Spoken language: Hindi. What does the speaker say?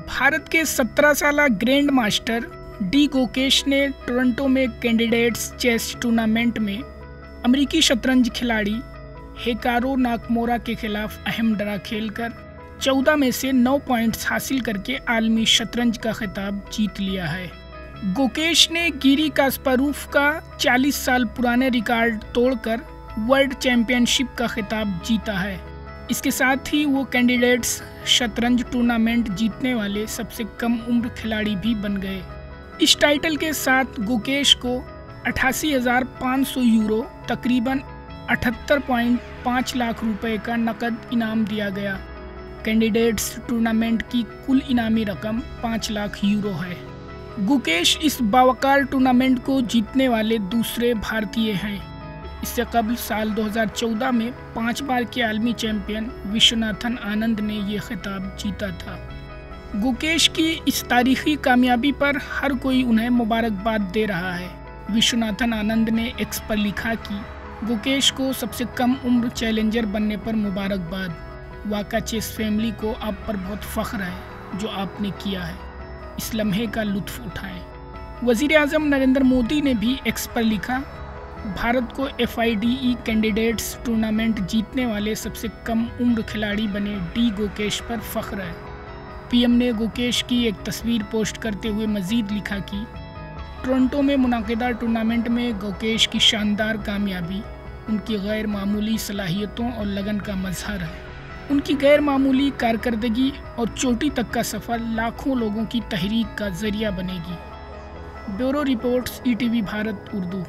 भारत के 17 साला ग्रैंड मास्टर डी गोकेश ने टोरंटो में कैंडिडेट्स चेस टूर्नामेंट में अमेरिकी शतरंज खिलाड़ी हिकारू नाकामुरा के खिलाफ अहम ड्रा खेलकर 14 में से 9 पॉइंट्स हासिल करके आलमी शतरंज का खिताब जीत लिया है। गोकेश ने गिरी कास्पारोव का 40 साल पुराने रिकॉर्ड तोड़कर वर्ल्ड चैंपियनशिप का खिताब जीता है। इसके साथ ही वो कैंडिडेट्स शतरंज टूर्नामेंट जीतने वाले सबसे कम उम्र खिलाड़ी भी बन गए। इस टाइटल के साथ गोकेश को 88,500 यूरो तकरीबन 78.5 लाख रुपए का नकद इनाम दिया गया। कैंडिडेट्स टूर्नामेंट की कुल इनामी रकम 5 लाख यूरो है। गुकेश इस बावकार टूर्नामेंट को जीतने वाले दूसरे भारतीय हैं। इससे कबल साल 2014 में 5 बार के आलमी चैंपियन विश्वनाथन आनंद ने ये खिताब जीता था। गुकेश की इस तारीखी कामयाबी पर हर कोई उन्हें मुबारकबाद दे रहा है। विश्वनाथन आनंद ने एक्स पर लिखा कि गुकेश को सबसे कम उम्र चैलेंजर बनने पर मुबारकबाद। वाका चेस फैमिली को आप पर बहुत फ़ख्र है जो आपने किया है। इस लम्हे का लुत्फ़ उठाएं। वज़ीर आज़म नरेंद्र मोदी ने भी एक्स पर लिखा, भारत को FIDE कैंडिडेट्स टूर्नामेंट जीतने वाले सबसे कम उम्र खिलाड़ी बने डी गोकेश पर फ़ख्र है। PM ने गोकेश की एक तस्वीर पोस्ट करते हुए मज़ीद लिखा कि टोरंटो में मुनाकिदा टूर्नामेंट में गोकेश की शानदार कामयाबी उनकी गैर मामूली सलाहियतों और लगन का मज़हर है। उनकी गैर मामूली कारकर्दगी और चोटी तक का सफ़र लाखों लोगों की तहरीक का ज़रिया बनेगी। Bureau reports ETV Bharat Urdu.